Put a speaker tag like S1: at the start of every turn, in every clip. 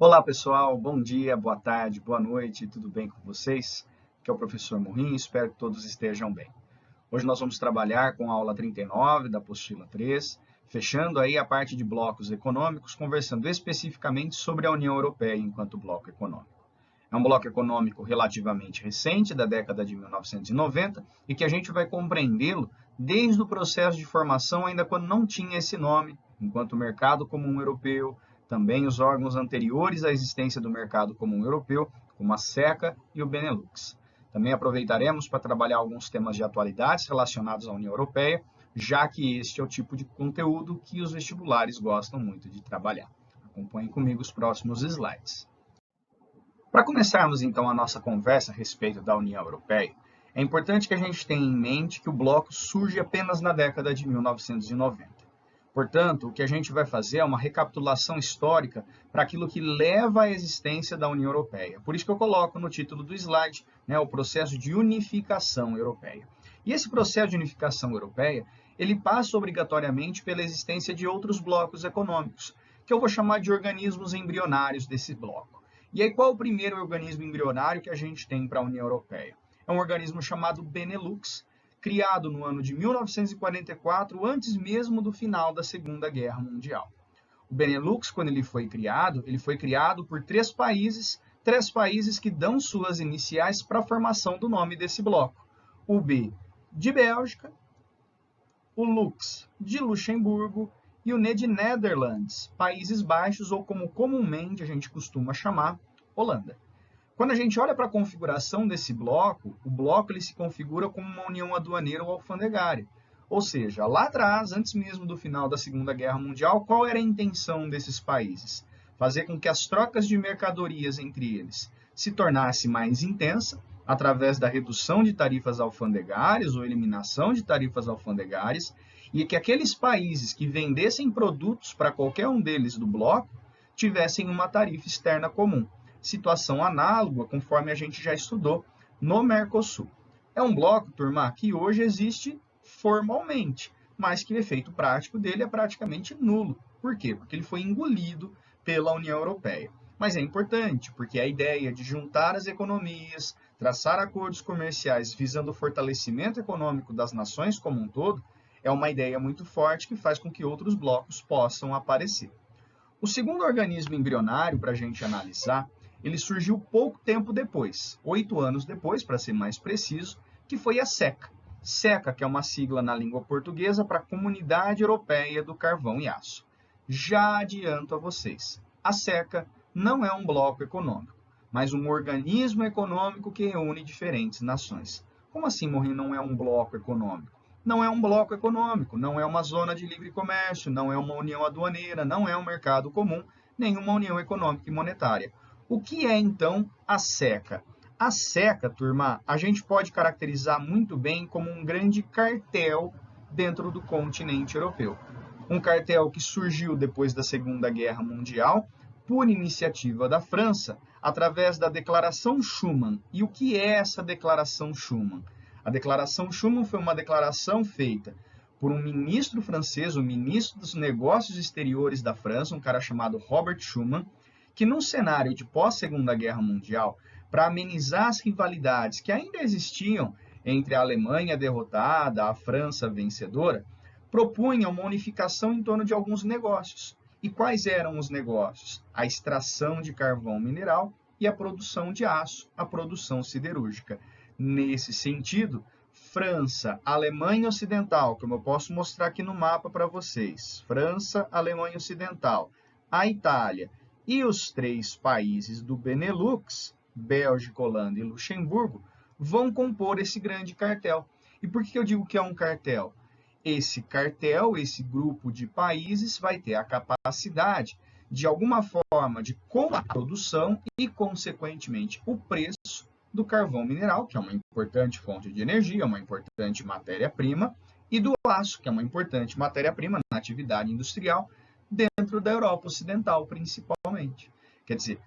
S1: Olá pessoal, bom dia, boa tarde, boa noite, tudo bem com vocês? Aqui é o professor Morrinho, espero que todos estejam bem. Hoje nós vamos trabalhar com a aula 39 da apostila 3, fechando aí a parte de blocos econômicos, conversando especificamente sobre a União Europeia enquanto bloco econômico. É um bloco econômico relativamente recente, da década de 1990, e que a gente vai compreendê-lo desde o processo de formação, ainda quando não tinha esse nome, enquanto Mercado Comum Europeu, também os órgãos anteriores à existência do Mercado Comum Europeu, como a SECA e o Benelux. Também aproveitaremos para trabalhar alguns temas de atualidades relacionados à União Europeia, já que este é o tipo de conteúdo que os vestibulares gostam muito de trabalhar. Acompanhem comigo os próximos slides. Para começarmos então a nossa conversa a respeito da União Europeia, é importante que a gente tenha em mente que o bloco surge apenas na década de 1990. Portanto, o que a gente vai fazer é uma recapitulação histórica para aquilo que leva à existência da União Europeia. Por isso que eu coloco no título do slide, o processo de unificação europeia. E esse processo de unificação europeia, ele passa obrigatoriamente pela existência de outros blocos econômicos, que eu vou chamar de organismos embrionários desse bloco. E aí, qual o primeiro organismo embrionário que a gente tem para a União Europeia? É um organismo chamado Benelux, criado no ano de 1944, antes mesmo do final da Segunda Guerra Mundial. O Benelux, quando ele foi criado por três países que dão suas iniciais para a formação do nome desse bloco. O B de Bélgica, o Lux de Luxemburgo e o N de Netherlands, Países Baixos, ou como comumente a gente costuma chamar, Holanda. Quando a gente olha para a configuração desse bloco, o bloco ele se configura como uma união aduaneira ou alfandegária. Ou seja, lá atrás, antes mesmo do final da Segunda Guerra Mundial, qual era a intenção desses países? Fazer com que as trocas de mercadorias entre eles se tornasse mais intensa, através da redução de tarifas alfandegárias ou eliminação de tarifas alfandegárias, e que aqueles países que vendessem produtos para qualquer um deles do bloco tivessem uma tarifa externa comum. Situação análoga, conforme a gente já estudou no Mercosul. É um bloco, turma, que hoje existe formalmente, mas que o efeito prático dele é praticamente nulo. Por quê? Porque ele foi engolido pela União Europeia. Mas é importante, porque a ideia de juntar as economias, traçar acordos comerciais visando o fortalecimento econômico das nações como um todo, é uma ideia muito forte que faz com que outros blocos possam aparecer. O segundo organismo embrionário para a gente analisar, ele surgiu pouco tempo depois, 8 anos depois, para ser mais preciso, que foi a SECA. SECA, que é uma sigla na língua portuguesa para Comunidade Europeia do Carvão e Aço. Já adianto a vocês, a SECA não é um bloco econômico, mas um organismo econômico que reúne diferentes nações. Como assim, Morrinho, não é um bloco econômico? Não é um bloco econômico, não é uma zona de livre comércio, não é uma união aduaneira, não é um mercado comum, nem uma união econômica e monetária. O que é, então, a SECA? A SECA, turma, a gente pode caracterizar muito bem como um grande cartel dentro do continente europeu. Um cartel que surgiu depois da Segunda Guerra Mundial, por iniciativa da França, através da Declaração Schuman. E o que é essa Declaração Schuman? A Declaração Schuman foi uma declaração feita por um ministro francês, o ministro dos Negócios Exteriores da França, um cara chamado Robert Schuman, que num cenário de pós-Segunda Guerra Mundial, para amenizar as rivalidades que ainda existiam entre a Alemanha derrotada, a França vencedora, propunha uma unificação em torno de alguns negócios. E quais eram os negócios? A extração de carvão mineral e a produção de aço, a produção siderúrgica. Nesse sentido, França, Alemanha Ocidental, como eu posso mostrar aqui no mapa para vocês, França, Alemanha Ocidental, a Itália e os três países do Benelux, Bélgica, Holanda e Luxemburgo, vão compor esse grande cartel. E por que eu digo que é um cartel? Esse cartel, esse grupo de países vai ter a capacidade, de alguma forma, de comprar a produção e, consequentemente, o preço do carvão mineral, que é uma importante fonte de energia, uma importante matéria-prima, e do aço, que é uma importante matéria-prima na atividade industrial dentro da Europa Ocidental, principalmente. Quer dizer,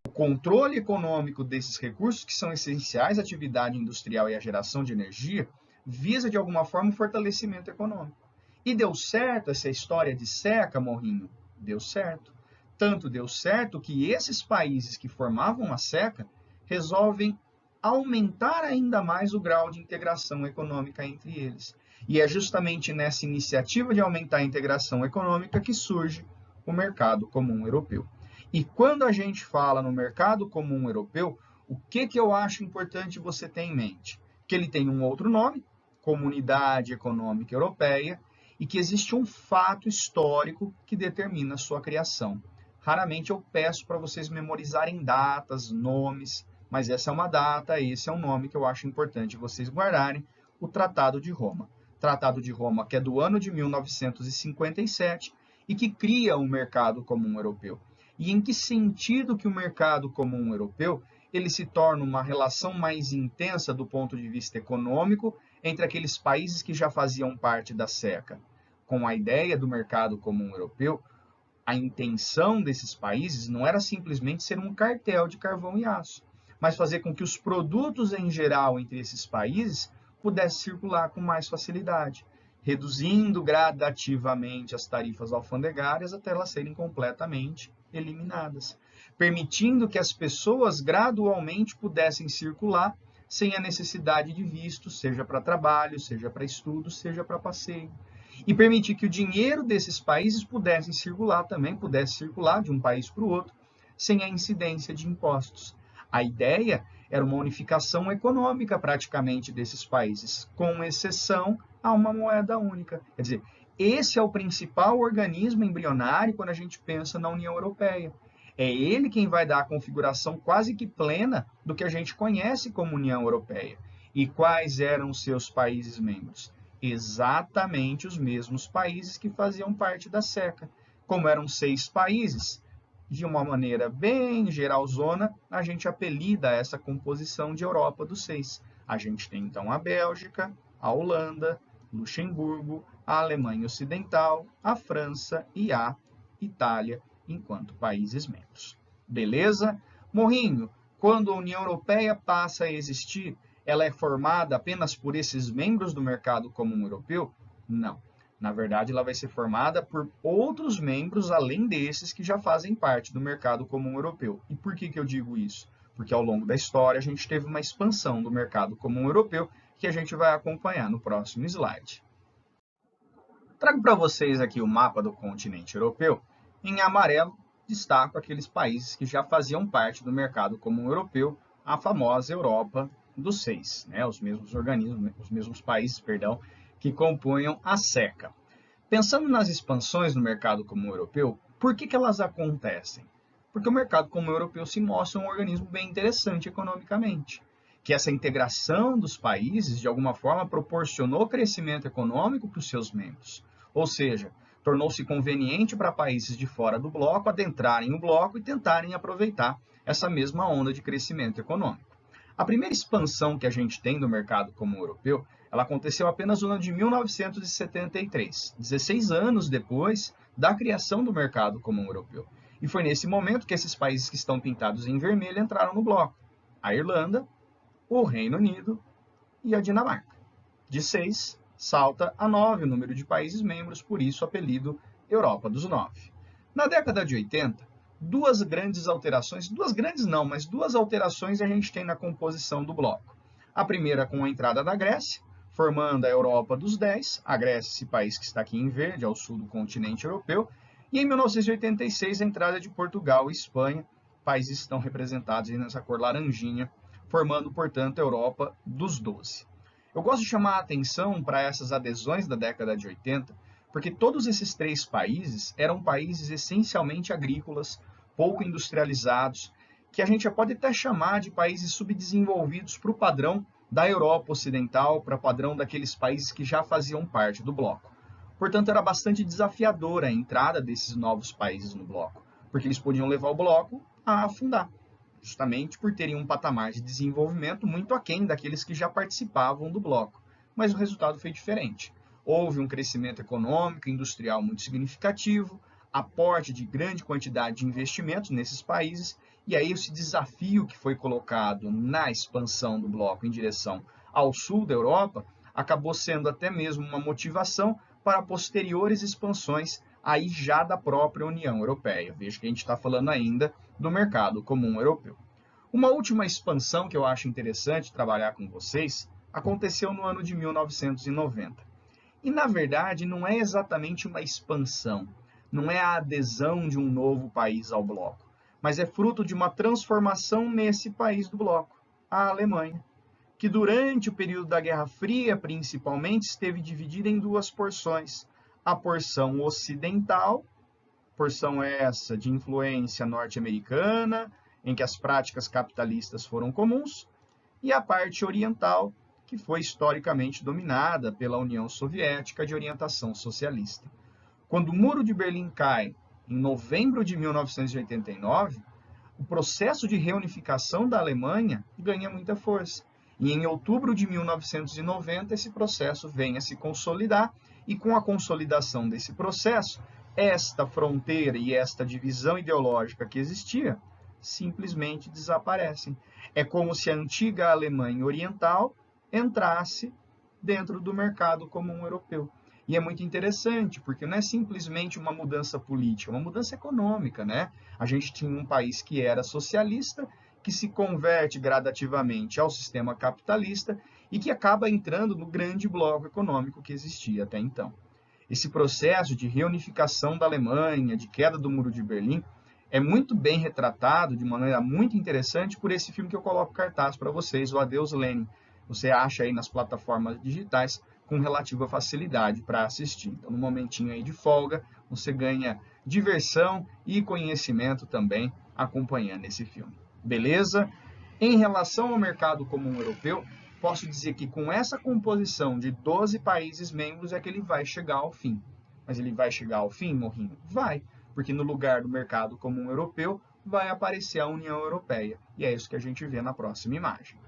S1: o controle econômico desses recursos, que são essenciais à atividade industrial e à geração de energia, visa, de alguma forma, o fortalecimento econômico. E deu certo essa história de SECA, Morrinho? Deu certo. Tanto deu certo que esses países que formavam a SECA resolvem aumentar ainda mais o grau de integração econômica entre eles. E é justamente nessa iniciativa de aumentar a integração econômica que surge o Mercado Comum Europeu. E quando a gente fala no Mercado Comum Europeu, o que eu acho importante você ter em mente? Que ele tem um outro nome, Comunidade Econômica Europeia, e que existe um fato histórico que determina a sua criação. Raramente eu peço para vocês memorizarem datas, nomes, mas essa é uma data, esse é um nome que eu acho importante vocês guardarem, o Tratado de Roma. Tratado de Roma, que é do ano de 1957 e que cria o Mercado Comum Europeu. E em que sentido que o Mercado Comum Europeu ele se torna uma relação mais intensa do ponto de vista econômico entre aqueles países que já faziam parte da SECA? Com a ideia do Mercado Comum Europeu, a intenção desses países não era simplesmente ser um cartel de carvão e aço, mas fazer com que os produtos em geral entre esses países pudessem circular com mais facilidade, reduzindo gradativamente as tarifas alfandegárias até elas serem completamente eliminadas, permitindo que as pessoas gradualmente pudessem circular sem a necessidade de vistos, seja para trabalho, seja para estudo, seja para passeio. E permitir que o dinheiro desses países pudesse circular de um país para o outro, sem a incidência de impostos. A ideia era uma unificação econômica praticamente desses países, com exceção a uma moeda única. Quer dizer, esse é o principal organismo embrionário quando a gente pensa na União Europeia. É ele quem vai dar a configuração quase que plena do que a gente conhece como União Europeia. E quais eram os seus países membros? Exatamente os mesmos países que faziam parte da SECA. Como eram 6 países, de uma maneira bem geralzona, a gente apelida essa composição de Europa dos 6. A gente tem então a Bélgica, a Holanda, Luxemburgo, a Alemanha Ocidental, a França e a Itália enquanto países membros. Beleza? Morrinho, quando a União Europeia passa a existir, ela é formada apenas por esses membros do Mercado Comum Europeu? Não. Na verdade, ela vai ser formada por outros membros além desses que já fazem parte do Mercado Comum Europeu. E por que eu digo isso? Porque ao longo da história a gente teve uma expansão do Mercado Comum Europeu que a gente vai acompanhar no próximo slide. Trago para vocês aqui o mapa do continente europeu. Em amarelo, destaco aqueles países que já faziam parte do Mercado Comum Europeu, a famosa Europa dos 6, né? Os mesmos organismos, os mesmos países, perdão, que compunham a SECA. Pensando nas expansões no Mercado Comum Europeu, por que elas acontecem? Porque o Mercado Comum Europeu se mostra um organismo bem interessante economicamente, que essa integração dos países, de alguma forma, proporcionou crescimento econômico para os seus membros. Ou seja, tornou-se conveniente para países de fora do bloco adentrarem o bloco e tentarem aproveitar essa mesma onda de crescimento econômico. A primeira expansão que a gente tem do Mercado Comum Europeu, ela aconteceu apenas no ano de 1973, 16 anos depois da criação do Mercado Comum Europeu. E foi nesse momento que esses países que estão pintados em vermelho entraram no bloco. A Irlanda, o Reino Unido e a Dinamarca. De 6, salta a 9 o número de países membros, por isso o apelido Europa dos 9. Na década de 80, duas grandes alterações a gente tem na composição do bloco. A primeira com a entrada da Grécia, formando a Europa dos 10, a Grécia, esse país que está aqui em verde, ao sul do continente europeu, e em 1986 a entrada de Portugal e Espanha, países que estão representados aí nessa cor laranjinha, formando, portanto, a Europa dos 12. Eu gosto de chamar a atenção para essas adesões da década de 80, porque todos esses 3 países eram países essencialmente agrícolas, pouco industrializados, que a gente já pode até chamar de países subdesenvolvidos para o padrão da Europa Ocidental, para o padrão daqueles países que já faziam parte do bloco. Portanto, era bastante desafiadora a entrada desses novos países no bloco, porque eles podiam levar o bloco a afundar, justamente por terem um patamar de desenvolvimento muito aquém daqueles que já participavam do bloco. Mas o resultado foi diferente. Houve um crescimento econômico e industrial muito significativo, aporte de grande quantidade de investimentos nesses países, e aí esse desafio que foi colocado na expansão do bloco em direção ao sul da Europa acabou sendo até mesmo uma motivação para posteriores expansões aí já da própria União Europeia. Veja que a gente está falando ainda do mercado comum europeu. Uma última expansão que eu acho interessante trabalhar com vocês aconteceu no ano de 1990. E, na verdade, não é exatamente uma expansão, não é a adesão de um novo país ao bloco, mas é fruto de uma transformação nesse país do bloco, a Alemanha, que durante o período da Guerra Fria, principalmente, esteve dividida em duas porções. A porção ocidental, porção essa de influência norte-americana, em que as práticas capitalistas foram comuns, e a parte oriental, que foi historicamente dominada pela União Soviética de orientação socialista. Quando o Muro de Berlim cai, em novembro de 1989, o processo de reunificação da Alemanha ganha muita força. E em outubro de 1990, esse processo vem a se consolidar, e com a consolidação desse processo, esta fronteira e esta divisão ideológica que existia simplesmente desaparecem. É como se a antiga Alemanha Oriental entrasse dentro do mercado comum europeu. E é muito interessante, porque não é simplesmente uma mudança política, é uma mudança econômica, né? A gente tinha um país que era socialista, que se converte gradativamente ao sistema capitalista e que acaba entrando no grande bloco econômico que existia até então. Esse processo de reunificação da Alemanha, de queda do Muro de Berlim, é muito bem retratado de maneira muito interessante por esse filme que eu coloco cartaz para vocês, o Adeus Lenin. Você acha aí nas plataformas digitais com relativa facilidade para assistir. Então, no momentinho aí de folga, você ganha diversão e conhecimento também acompanhando esse filme. Beleza? Em relação ao mercado comum europeu, posso dizer que com essa composição de 12 países membros é que ele vai chegar ao fim. Mas ele vai chegar ao fim, Morrinho? Vai, porque no lugar do mercado comum europeu vai aparecer a União Europeia. E é isso que a gente vê na próxima imagem.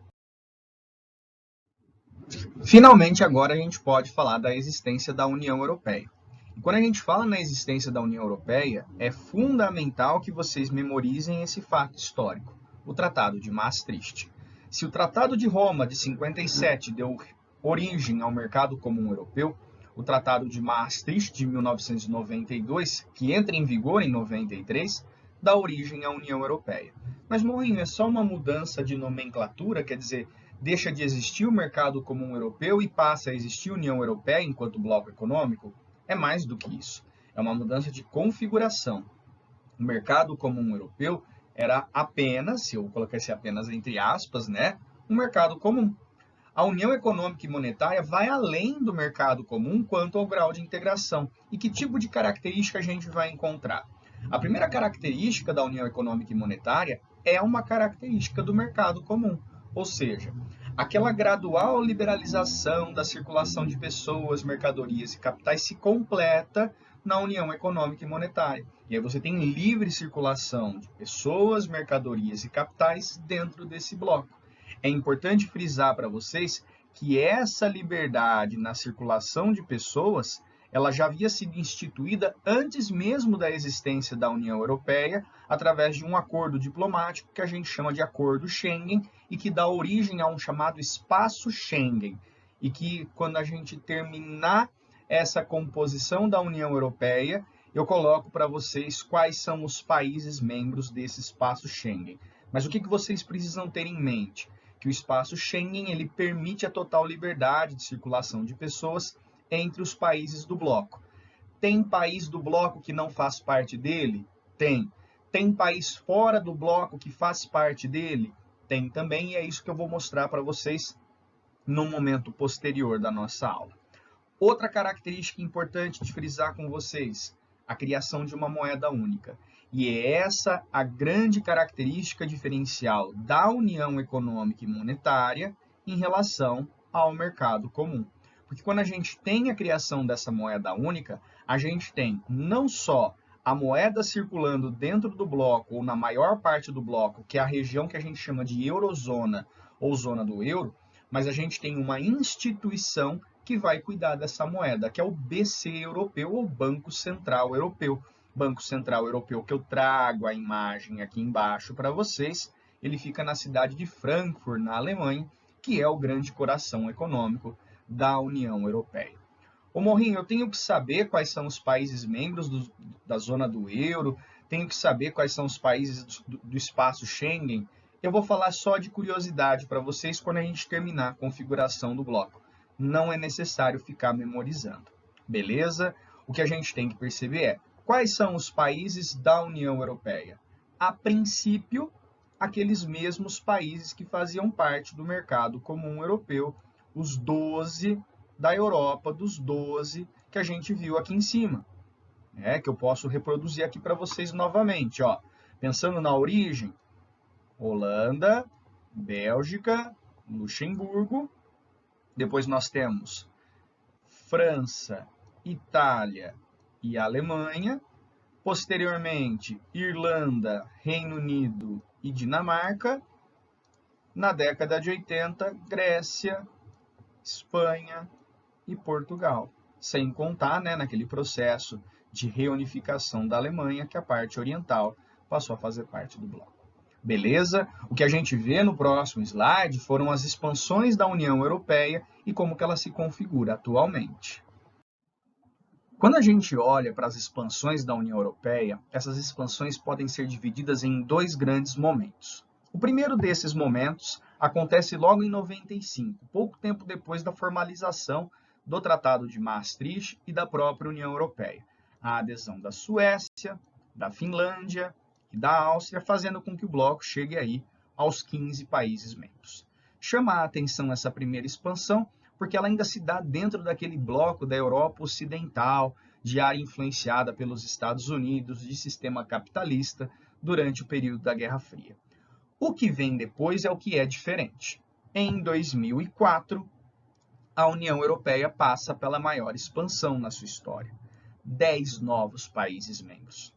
S1: Finalmente, agora a gente pode falar da existência da União Europeia. E quando a gente fala na existência da União Europeia, é fundamental que vocês memorizem esse fato histórico, o Tratado de Maastricht. Se o Tratado de Roma, de 57, deu origem ao mercado comum europeu, o Tratado de Maastricht, de 1992, que entra em vigor em 93, dá origem à União Europeia. Mas, Mourinho, é só uma mudança de nomenclatura, quer dizer, deixa de existir o mercado comum europeu e passa a existir a União Europeia enquanto bloco econômico? É mais do que isso. É uma mudança de configuração. O mercado comum europeu era apenas, se eu colocasse apenas entre aspas, né, um mercado comum. A União Econômica e Monetária vai além do mercado comum quanto ao grau de integração. E que tipo de característica a gente vai encontrar? A primeira característica da União Econômica e Monetária é uma característica do mercado comum, ou seja, aquela gradual liberalização da circulação de pessoas, mercadorias e capitais se completa na União Econômica e Monetária. E aí você tem livre circulação de pessoas, mercadorias e capitais dentro desse bloco. É importante frisar para vocês que essa liberdade na circulação de pessoas, ela já havia sido instituída antes mesmo da existência da União Europeia, através de um acordo diplomático que a gente chama de Acordo Schengen e que dá origem a um chamado Espaço Schengen. E que, quando a gente terminar essa composição da União Europeia, eu coloco para vocês quais são os países membros desse Espaço Schengen. Mas o que vocês precisam ter em mente? Que o Espaço Schengen ele permite a total liberdade de circulação de pessoas entre os países do bloco. Tem país do bloco que não faz parte dele? Tem. Tem país fora do bloco que faz parte dele? Tem também, e é isso que eu vou mostrar para vocês no momento posterior da nossa aula. Outra característica importante de frisar com vocês, a criação de uma moeda única. E é essa a grande característica diferencial da União Econômica e Monetária em relação ao mercado comum. Porque quando a gente tem a criação dessa moeda única, a gente tem não só a moeda circulando dentro do bloco, ou na maior parte do bloco, que é a região que a gente chama de eurozona ou zona do euro, mas a gente tem uma instituição que vai cuidar dessa moeda, que é o BC Europeu, ou Banco Central Europeu. Banco Central Europeu, que eu trago a imagem aqui embaixo para vocês, ele fica na cidade de Frankfurt, na Alemanha, que é o grande coração econômico da União Europeia. Ô Morrinho, eu tenho que saber quais são os países membros da zona do euro, tenho que saber quais são os países do espaço Schengen. Eu vou falar só de curiosidade para vocês quando a gente terminar a configuração do bloco. Não é necessário ficar memorizando, beleza? O que a gente tem que perceber é quais são os países da União Europeia. A princípio, aqueles mesmos países que faziam parte do mercado comum europeu, os 12 da Europa, dos 12 que a gente viu aqui em cima, que eu posso reproduzir aqui para vocês novamente. Ó. Pensando na origem, Holanda, Bélgica, Luxemburgo, depois nós temos França, Itália e Alemanha, posteriormente Irlanda, Reino Unido e Dinamarca, na década de 80, Grécia, Espanha e Portugal, sem contar naquele processo de reunificação da Alemanha, que a parte oriental passou a fazer parte do bloco. Beleza? O que a gente vê no próximo slide foram as expansões da União Europeia e como que ela se configura atualmente. Quando a gente olha para as expansões da União Europeia, essas expansões podem ser divididas em dois grandes momentos. O primeiro desses momentos acontece logo em 95, pouco tempo depois da formalização do Tratado de Maastricht e da própria União Europeia. A adesão da Suécia, da Finlândia e da Áustria, fazendo com que o bloco chegue aí aos 15 países membros. Chama a atenção essa primeira expansão, porque ela ainda se dá dentro daquele bloco da Europa Ocidental, de área influenciada pelos Estados Unidos, de sistema capitalista, durante o período da Guerra Fria. O que vem depois é o que é diferente. Em 2004, a União Europeia passa pela maior expansão na sua história. 10 novos países membros.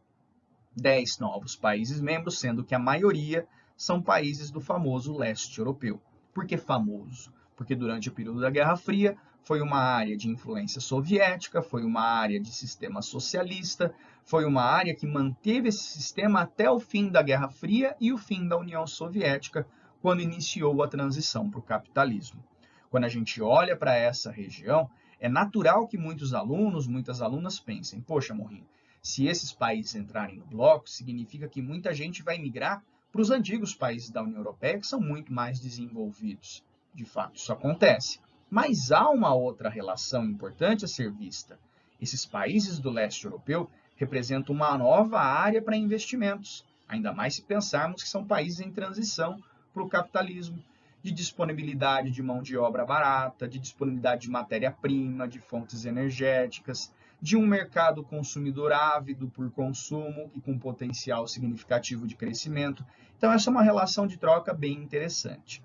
S1: 10 novos países membros, sendo que a maioria são países do famoso leste europeu. Por que famoso? Porque durante o período da Guerra Fria foi uma área de influência soviética, foi uma área de sistema socialista, foi uma área que manteve esse sistema até o fim da Guerra Fria e o fim da União Soviética, quando iniciou a transição para o capitalismo. Quando a gente olha para essa região, é natural que muitos alunos, muitas alunas pensem, poxa, Morrinho, se esses países entrarem no bloco, significa que muita gente vai migrar para os antigos países da União Europeia, que são muito mais desenvolvidos. De fato, isso acontece. Mas há uma outra relação importante a ser vista. Esses países do leste europeu representam uma nova área para investimentos, ainda mais se pensarmos que são países em transição para o capitalismo, de disponibilidade de mão de obra barata, de disponibilidade de matéria-prima, de fontes energéticas, de um mercado consumidor ávido por consumo e com potencial significativo de crescimento. Então, essa é uma relação de troca bem interessante.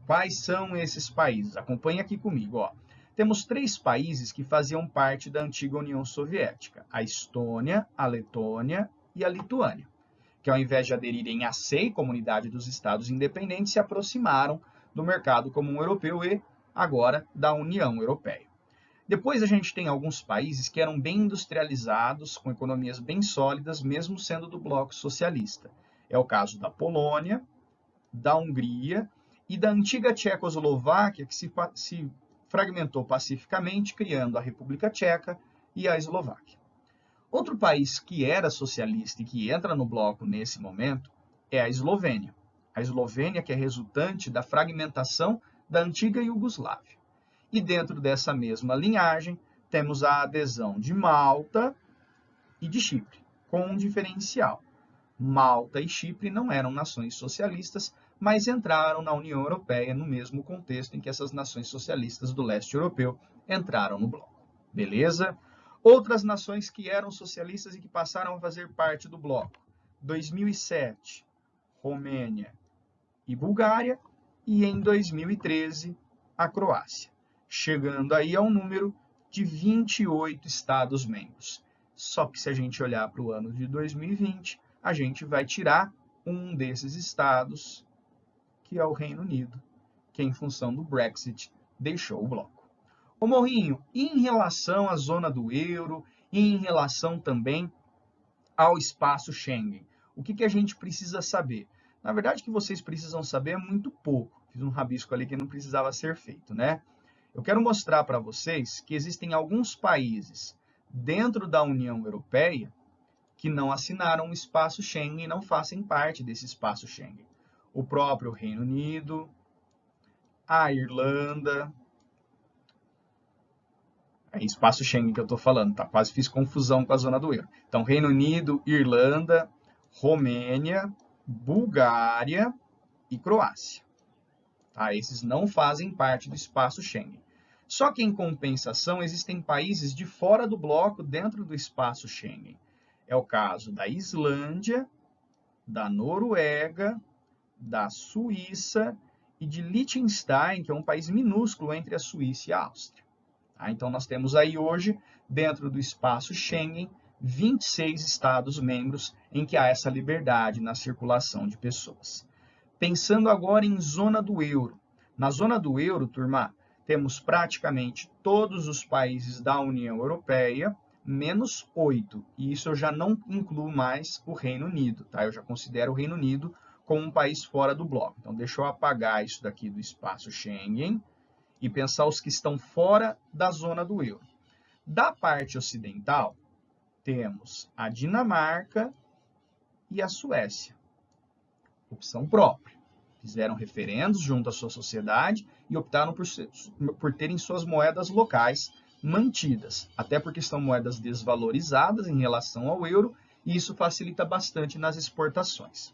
S1: Quais são esses países? Acompanhe aqui comigo. Ó. Temos 3 países que faziam parte da antiga União Soviética, a Estônia, a Letônia e a Lituânia, que ao invés de aderirem à SEI, Comunidade dos Estados Independentes, se aproximaram do mercado comum europeu e, agora, da União Europeia. Depois a gente tem alguns países que eram bem industrializados, com economias bem sólidas, mesmo sendo do bloco socialista. É o caso da Polônia, da Hungria e da antiga Tchecoslováquia, que se fragmentou pacificamente, criando a República Tcheca e a Eslováquia. Outro país que era socialista e que entra no bloco nesse momento é a Eslovênia. A Eslovênia, que é resultante da fragmentação da antiga Iugoslávia. E dentro dessa mesma linhagem, temos a adesão de Malta e de Chipre, com um diferencial. Malta e Chipre não eram nações socialistas, mas entraram na União Europeia no mesmo contexto em que essas nações socialistas do leste europeu entraram no bloco. Beleza? Outras nações que eram socialistas e que passaram a fazer parte do bloco. 2007, Romênia e Bulgária, e em 2013, a Croácia, chegando aí ao número de 28 Estados-membros. Só que se a gente olhar para o ano de 2020, a gente vai tirar um desses estados, que é o Reino Unido, que em função do Brexit deixou o bloco. Ô Morrinho, e em relação à zona do euro, e em relação também ao espaço Schengen, o que a gente precisa saber? Na verdade, o que vocês precisam saber é muito pouco. Fiz um rabisco ali que não precisava ser feito, né? Eu quero mostrar para vocês que existem alguns países dentro da União Europeia que não assinaram o espaço Schengen e não fazem parte desse espaço Schengen. O próprio Reino Unido, a Irlanda, é espaço Schengen que eu estou falando, tá? Quase fiz confusão com a zona do euro. Então, Reino Unido, Irlanda, Romênia, Bulgária e Croácia. Tá? Esses não fazem parte do espaço Schengen. Só que, em compensação, existem países de fora do bloco dentro do espaço Schengen. É o caso da Islândia, da Noruega, da Suíça e de Liechtenstein, que é um país minúsculo entre a Suíça e a Áustria. Tá? Então, nós temos aí hoje, dentro do espaço Schengen, 26 Estados-membros em que há essa liberdade na circulação de pessoas. Pensando agora em zona do euro. Na zona do euro, turma, temos praticamente todos os países da União Europeia, menos 8. E isso eu já não incluo mais o Reino Unido, tá? Eu já considero o Reino Unido como um país fora do bloco. Então, deixa eu apagar isso daqui do espaço Schengen e pensar os que estão fora da zona do euro. Da parte ocidental, temos a Dinamarca e a Suécia. Opção própria. Fizeram referendos junto à sua sociedade e optaram por terem suas moedas locais mantidas, até porque são moedas desvalorizadas em relação ao euro e isso facilita bastante nas exportações.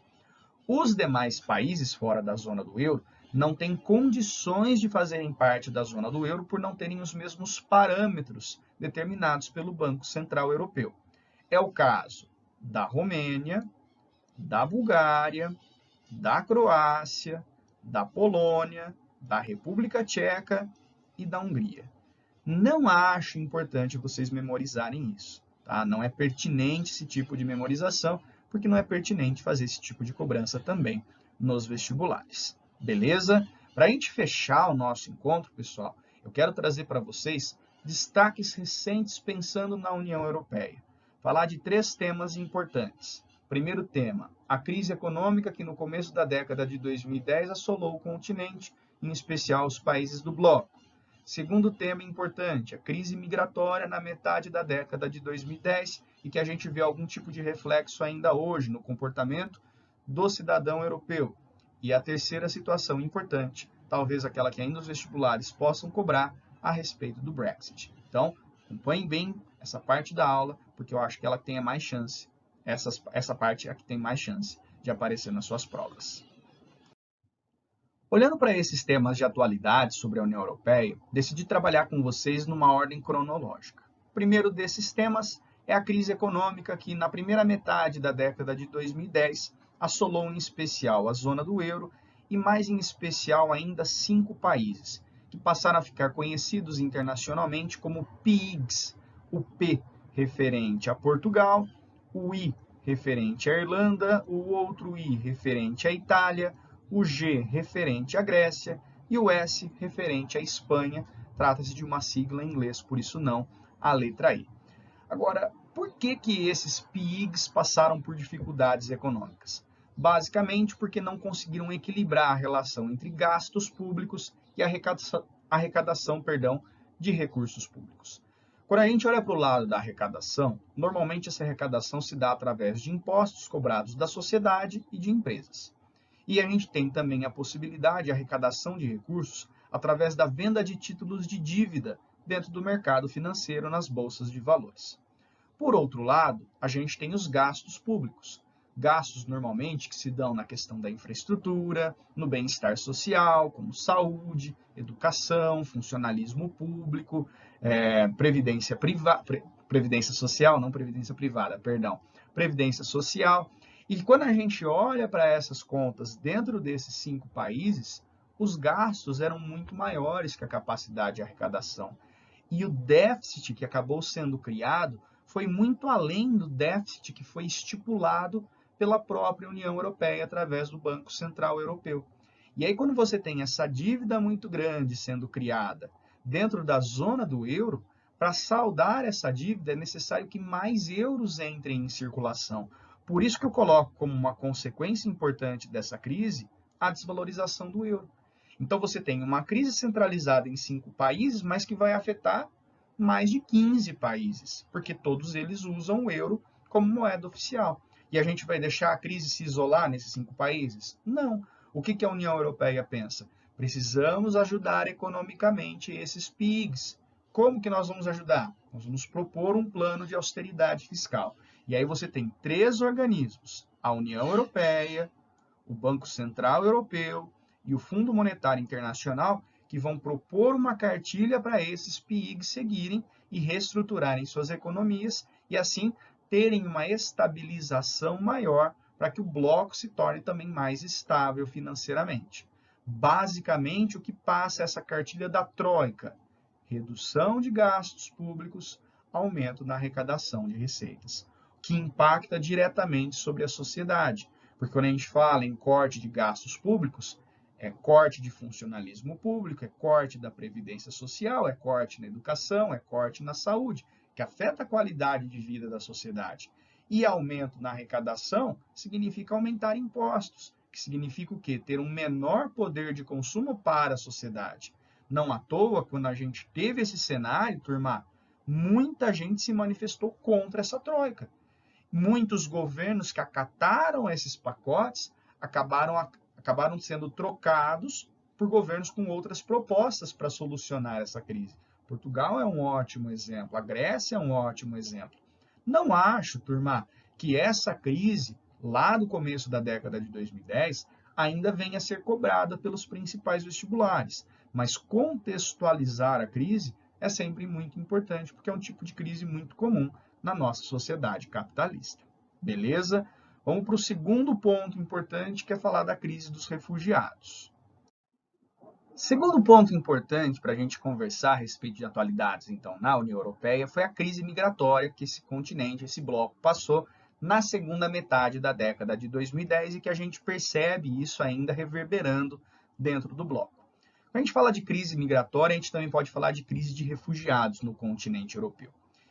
S1: Os demais países fora da zona do euro não têm condições de fazerem parte da zona do euro por não terem os mesmos parâmetros determinados pelo Banco Central Europeu. É o caso da Romênia, da Bulgária, da Croácia, da Polônia, da República Tcheca e da Hungria. Não acho importante vocês memorizarem isso, tá? Não é pertinente esse tipo de memorização, porque não é pertinente fazer esse tipo de cobrança também nos vestibulares. Beleza? Para a gente fechar o nosso encontro, pessoal, eu quero trazer para vocês destaques recentes pensando na União Europeia. Falar de 3 temas importantes. Primeiro tema, a crise econômica que no começo da década de 2010 assolou o continente, em especial os países do bloco. Segundo tema importante, a crise migratória na metade da década de 2010 e que a gente vê algum tipo de reflexo ainda hoje no comportamento do cidadão europeu. E a terceira situação importante, talvez aquela que ainda os vestibulares possam cobrar a respeito do Brexit. Então, acompanhem bem essa parte da aula, porque eu acho que ela tem mais chance. Essa parte é a que tem mais chance de aparecer nas suas provas. Olhando para esses temas de atualidade sobre a União Europeia, decidi trabalhar com vocês numa ordem cronológica. O primeiro desses temas é a crise econômica que, na primeira metade da década de 2010, assolou em especial a zona do euro e, mais em especial ainda, 5 países, que passaram a ficar conhecidos internacionalmente como PIGS, o P referente a Portugal, o I referente à Irlanda, o outro I referente à Itália, o G referente à Grécia e o S referente à Espanha. Trata-se de uma sigla em inglês, por isso não a letra I. Agora, por que esses PIGs passaram por dificuldades econômicas? Basicamente porque não conseguiram equilibrar a relação entre gastos públicos e arrecadação de recursos públicos. Quando a gente olha para o lado da arrecadação, normalmente essa arrecadação se dá através de impostos cobrados da sociedade e de empresas. E a gente tem também a possibilidade de arrecadação de recursos através da venda de títulos de dívida dentro do mercado financeiro nas bolsas de valores. Por outro lado, a gente tem os gastos públicos. Gastos normalmente que se dão na questão da infraestrutura, no bem-estar social, como saúde, educação, funcionalismo público, previdência social, não previdência privada, perdão, previdência social. E quando a gente olha para essas contas dentro desses 5 países, os gastos eram muito maiores que a capacidade de arrecadação. E o déficit que acabou sendo criado foi muito além do déficit que foi estipulado pela própria União Europeia através do Banco Central Europeu. E aí, quando você tem essa dívida muito grande sendo criada dentro da zona do euro, para saldar essa dívida é necessário que mais euros entrem em circulação. Por isso que eu coloco como uma consequência importante dessa crise a desvalorização do euro. Então, você tem uma crise centralizada em 5 países, mas que vai afetar mais de 15 países, porque todos eles usam o euro como moeda oficial. E a gente vai deixar a crise se isolar nesses 5 países? Não. O que a União Europeia pensa? Precisamos ajudar economicamente esses PIGs. Como que nós vamos ajudar? Nós vamos propor um plano de austeridade fiscal. E aí você tem 3 organismos: a União Europeia, o Banco Central Europeu e o Fundo Monetário Internacional, que vão propor uma cartilha para esses PIGs seguirem e reestruturarem suas economias e assim terem uma estabilização maior para que o bloco se torne também mais estável financeiramente. Basicamente, o que passa essa cartilha da Troika? Redução de gastos públicos, aumento na arrecadação de receitas, que impacta diretamente sobre a sociedade. Porque quando a gente fala em corte de gastos públicos, é corte de funcionalismo público, é corte da previdência social, é corte na educação, é corte na saúde, que afeta a qualidade de vida da sociedade. E aumento na arrecadação significa aumentar impostos, que significa o quê? Ter um menor poder de consumo para a sociedade. Não à toa, quando a gente teve esse cenário, turma, muita gente se manifestou contra essa troika. Muitos governos que acataram esses pacotes acabaram sendo trocados por governos com outras propostas para solucionar essa crise. Portugal é um ótimo exemplo, a Grécia é um ótimo exemplo. Não acho, turma, que essa crise, lá do começo da década de 2010, ainda venha a ser cobrada pelos principais vestibulares, mas contextualizar a crise é sempre muito importante, porque é um tipo de crise muito comum na nossa sociedade capitalista. Beleza? Vamos para o segundo ponto importante, que é falar da crise dos refugiados. Segundo ponto importante para a gente conversar a respeito de atualidades, então, na União Europeia, foi a crise migratória que esse continente, esse bloco, passou na segunda metade da década de 2010 e que a gente percebe isso ainda reverberando dentro do bloco. Quando a gente fala de crise migratória, a gente também pode falar de crise de refugiados no continente europeu.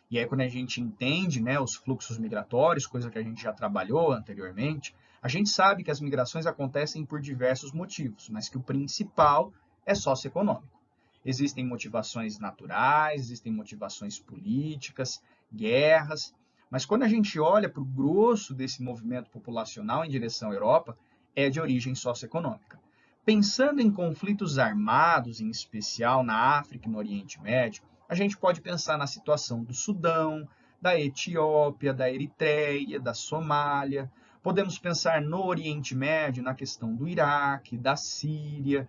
S1: E aí, quando a gente entende, né, os fluxos migratórios, coisa que a gente já trabalhou anteriormente, a gente sabe que as migrações acontecem por diversos motivos, mas que o principal é socioeconômico. Existem motivações naturais, existem motivações políticas, guerras, mas quando a gente olha para o grosso desse movimento populacional em direção à Europa, é de origem socioeconômica. Pensando em conflitos armados, em especial na África e no Oriente Médio, a gente pode pensar na situação do Sudão, da Etiópia, da Eritreia, da Somália. Podemos pensar no Oriente Médio, na questão do Iraque, da Síria,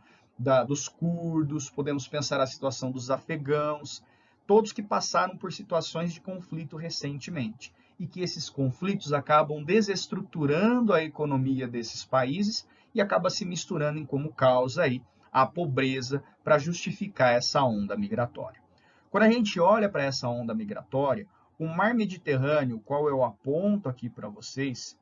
S1: dos curdos, podemos pensar a situação dos afegãos, todos que passaram por situações de conflito recentemente, e que esses conflitos acabam desestruturando a economia desses países e acaba se misturando em como causa aí a pobreza para justificar essa onda migratória. Quando a gente olha para essa onda migratória, o mar Mediterrâneo, qual eu aponto aqui para vocês,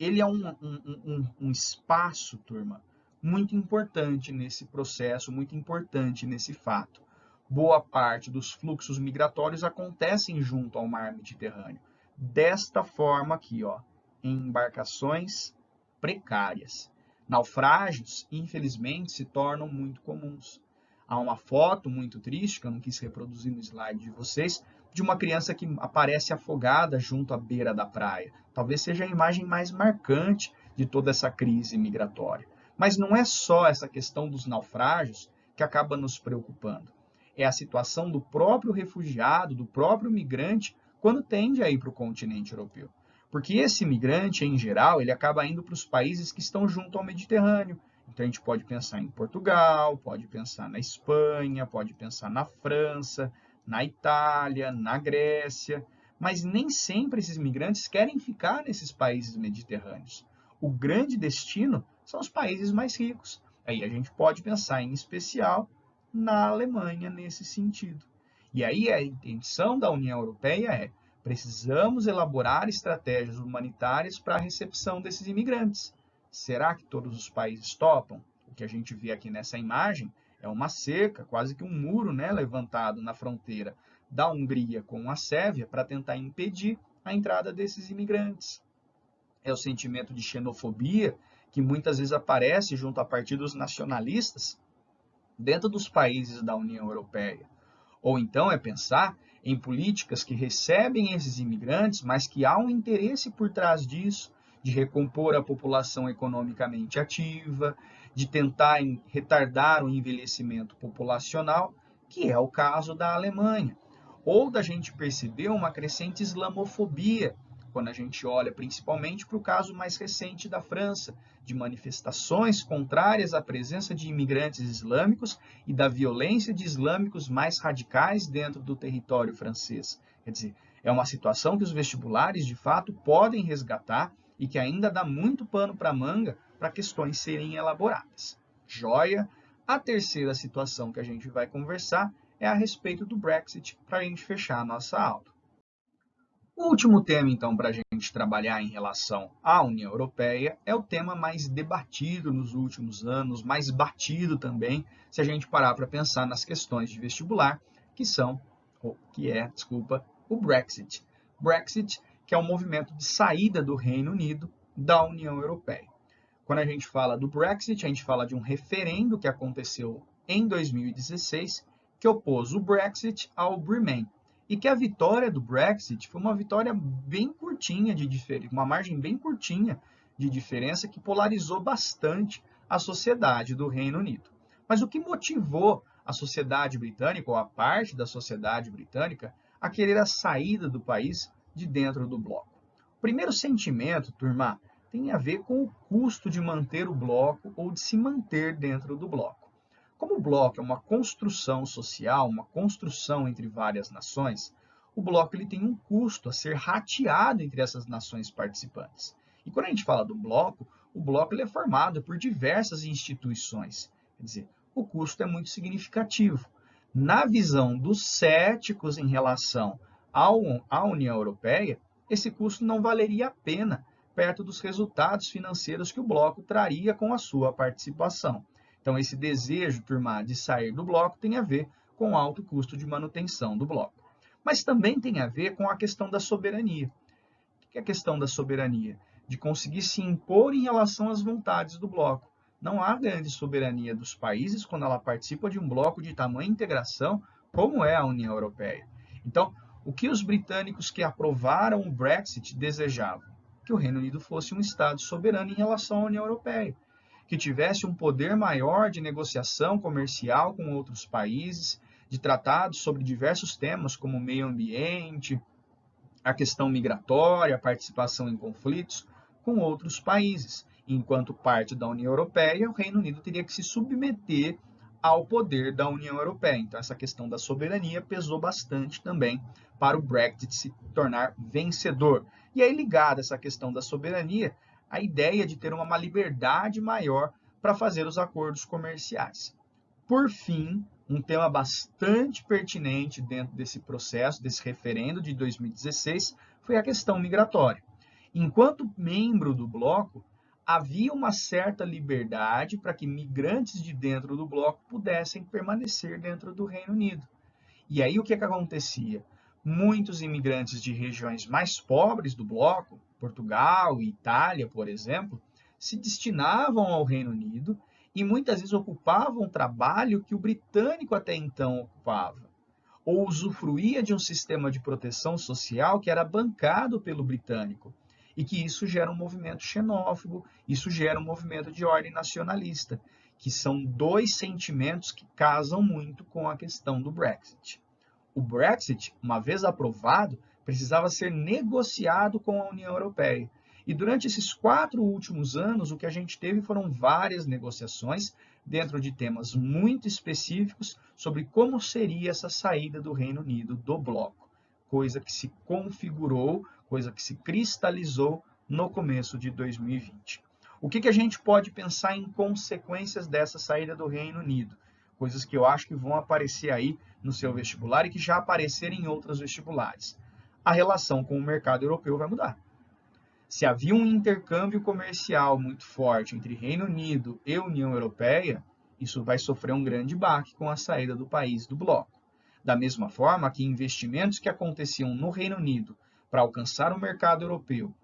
S1: ele é um espaço, turma, muito importante nesse processo, muito importante nesse fato. Boa parte dos fluxos migratórios acontecem junto ao mar Mediterrâneo. Desta forma aqui, ó, em embarcações precárias. Naufrágios, infelizmente, se tornam muito comuns. Há uma foto muito triste, que eu não quis reproduzir no slide de vocês, de uma criança que aparece afogada junto à beira da praia. Talvez seja a imagem mais marcante de toda essa crise migratória. Mas não é só essa questão dos naufrágios que acaba nos preocupando. É a situação do próprio refugiado, do próprio migrante, quando tende a ir para o continente europeu. Porque esse migrante, em geral, ele acaba indo para os países que estão junto ao Mediterrâneo. Então, a gente pode pensar em Portugal, pode pensar na Espanha, pode pensar na França, na Itália, na Grécia, mas nem sempre esses migrantes querem ficar nesses países mediterrâneos. O grande destino são os países mais ricos. Aí a gente pode pensar, em especial, na Alemanha nesse sentido. E aí a intenção da União Europeia é: precisamos elaborar estratégias humanitárias para a recepção desses imigrantes. Será que todos os países topam? O que a gente vê aqui nessa imagem é uma cerca, quase que um muro, né, levantado na fronteira da Hungria com a Sérvia para tentar impedir a entrada desses imigrantes. É o sentimento de xenofobia que muitas vezes aparece junto a partidos nacionalistas dentro dos países da União Europeia. Ou então é pensar em políticas que recebem esses imigrantes, mas que há um interesse por trás disso, de recompor a população economicamente ativa, de tentar retardar o envelhecimento populacional, que é o caso da Alemanha. Ou da gente perceber uma crescente islamofobia, quando a gente olha principalmente para o caso mais recente da França, de manifestações contrárias à presença de imigrantes islâmicos e da violência de islâmicos mais radicais dentro do território francês. Quer dizer, é uma situação que os vestibulares, de fato, podem resgatar e que ainda dá muito pano para manga para questões serem elaboradas. Joia! A terceira situação que a gente vai conversar é a respeito do Brexit, para a gente fechar a nossa aula. O último tema, então, para a gente trabalhar em relação à União Europeia é o tema mais debatido nos últimos anos, mais batido também, se a gente parar para pensar nas questões de vestibular, o Brexit. Brexit, que é um movimento de saída do Reino Unido da União Europeia. Quando a gente fala do Brexit, a gente fala de um referendo que aconteceu em 2016, que opôs o Brexit ao Remain. E que a vitória do Brexit foi uma vitória bem curtinha de diferença, uma margem bem curtinha de diferença que polarizou bastante a sociedade do Reino Unido. Mas o que motivou a sociedade britânica, ou a parte da sociedade britânica, a querer a saída do país de dentro do bloco? O primeiro sentimento, turma, tem a ver com o custo de manter o bloco ou de se manter dentro do bloco. Como o bloco é uma construção social, uma construção entre várias nações, o bloco ele tem um custo a ser rateado entre essas nações participantes. E quando a gente fala do bloco, o bloco ele é formado por diversas instituições. Quer dizer, o custo é muito significativo. Na visão dos céticos em relação à União Europeia, esse custo não valeria a pena perto dos resultados financeiros que o bloco traria com a sua participação. Então, esse desejo, turma, de sair do bloco tem a ver com o alto custo de manutenção do bloco. Mas também tem a ver com a questão da soberania. O que é a questão da soberania? De conseguir se impor em relação às vontades do bloco. Não há grande soberania dos países quando ela participa de um bloco de tamanha integração como é a União Europeia. Então, o que os britânicos que aprovaram o Brexit desejavam? Que o Reino Unido fosse um Estado soberano em relação à União Europeia, que tivesse um poder maior de negociação comercial com outros países, de tratados sobre diversos temas como meio ambiente, a questão migratória, a participação em conflitos com outros países. Enquanto parte da União Europeia, o Reino Unido teria que se submeter ao poder da União Europeia. Então, essa questão da soberania pesou bastante também para o Brexit se tornar vencedor. E aí, ligada a essa questão da soberania, a ideia de ter uma liberdade maior para fazer os acordos comerciais. Por fim, um tema bastante pertinente dentro desse processo, desse referendo de 2016, foi a questão migratória. Enquanto membro do bloco, havia uma certa liberdade para que migrantes de dentro do bloco pudessem permanecer dentro do Reino Unido. E aí o que acontecia? Muitos imigrantes de regiões mais pobres do bloco, Portugal e Itália, por exemplo, se destinavam ao Reino Unido e muitas vezes ocupavam o trabalho que o britânico até então ocupava, ou usufruía de um sistema de proteção social que era bancado pelo britânico, e que isso gera um movimento xenófobo, isso gera um movimento de ordem nacionalista, que são dois sentimentos que casam muito com a questão do Brexit. O Brexit, uma vez aprovado, precisava ser negociado com a União Europeia. E durante esses 4 últimos anos, o que a gente teve foram várias negociações dentro de temas muito específicos sobre como seria essa saída do Reino Unido do bloco, coisa que se configurou, coisa que se cristalizou no começo de 2020. O que a gente pode pensar em consequências dessa saída do Reino Unido? Coisas que eu acho que vão aparecer aí no seu vestibular e que já apareceram em outros vestibulares. A relação com o mercado europeu vai mudar. Se havia um intercâmbio comercial muito forte entre Reino Unido e União Europeia, isso vai sofrer um grande baque com a saída do país do bloco. Da mesma forma que investimentos que aconteciam no Reino Unido para alcançar o mercado europeu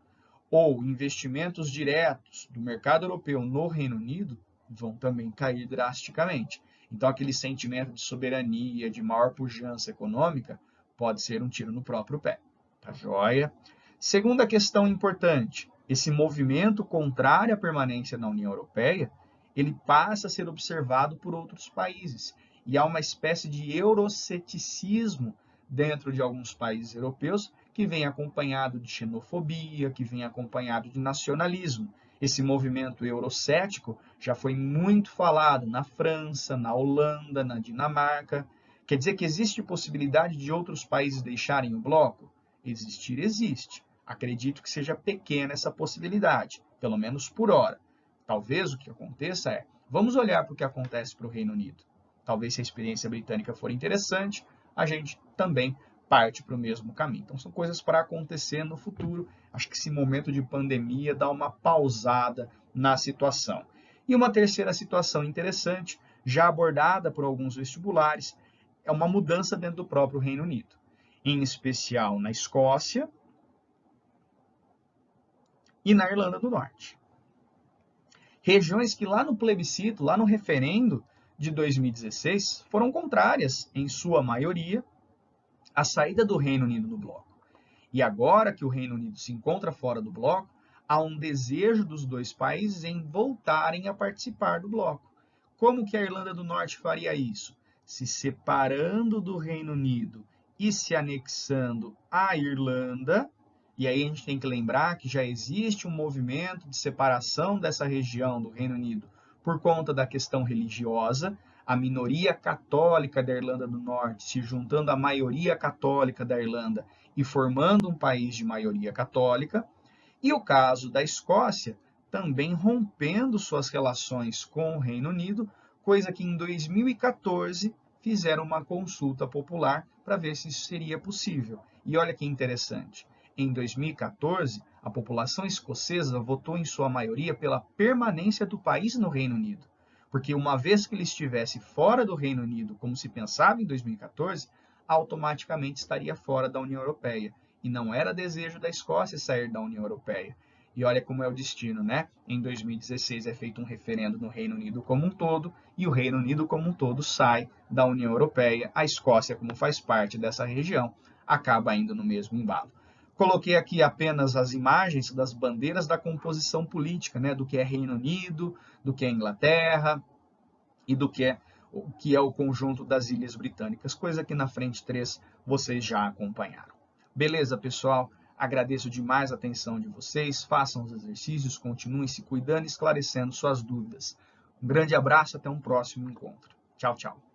S1: ou investimentos diretos do mercado europeu no Reino Unido vão também cair drasticamente. Então, aquele sentimento de soberania, de maior pujança econômica, pode ser um tiro no próprio pé. Tá joia? Segunda questão importante, esse movimento contrário à permanência na União Europeia, ele passa a ser observado por outros países. E há uma espécie de euroceticismo dentro de alguns países europeus que vem acompanhado de xenofobia, que vem acompanhado de nacionalismo. Esse movimento eurocético já foi muito falado na França, na Holanda, na Dinamarca. Quer dizer que existe possibilidade de outros países deixarem o bloco? Existir, existe. Acredito que seja pequena essa possibilidade, pelo menos por hora. Talvez o que aconteça é, vamos olhar para o que acontece para o Reino Unido. Talvez se a experiência britânica for interessante, a gente também parte para o mesmo caminho. Então, são coisas para acontecer no futuro. Acho que esse momento de pandemia dá uma pausada na situação. E uma terceira situação interessante, já abordada por alguns vestibulares, é uma mudança dentro do próprio Reino Unido. Em especial na Escócia e na Irlanda do Norte. Regiões que lá no plebiscito, lá no referendo de 2016, foram contrárias, em sua maioria, à saída do Reino Unido do bloco. E agora que o Reino Unido se encontra fora do bloco, há um desejo dos dois países em voltarem a participar do bloco. Como que a Irlanda do Norte faria isso? Se separando do Reino Unido e se anexando à Irlanda. E aí a gente tem que lembrar que já existe um movimento de separação dessa região do Reino Unido por conta da questão religiosa, a minoria católica da Irlanda do Norte se juntando à maioria católica da Irlanda e formando um país de maioria católica, e o caso da Escócia também rompendo suas relações com o Reino Unido, coisa que em 2014 fizeram uma consulta popular para ver se isso seria possível. E olha que interessante. Em 2014, a população escocesa votou em sua maioria pela permanência do país no Reino Unido, porque uma vez que ele estivesse fora do Reino Unido, como se pensava em 2014, automaticamente estaria fora da União Europeia. E não era desejo da Escócia sair da União Europeia. E olha como é o destino, né? Em 2016 é feito um referendo no Reino Unido como um todo, e o Reino Unido como um todo sai da União Europeia. A Escócia, como faz parte dessa região, acaba indo no mesmo embalo. Coloquei aqui apenas as imagens das bandeiras da composição política, né, do que é Reino Unido, do que é Inglaterra e do que é o conjunto das Ilhas Britânicas, coisa que na frente 3 vocês já acompanharam. Beleza, pessoal? Agradeço demais a atenção de vocês, façam os exercícios, continuem se cuidando e esclarecendo suas dúvidas. Um grande abraço, até um próximo encontro. Tchau, tchau.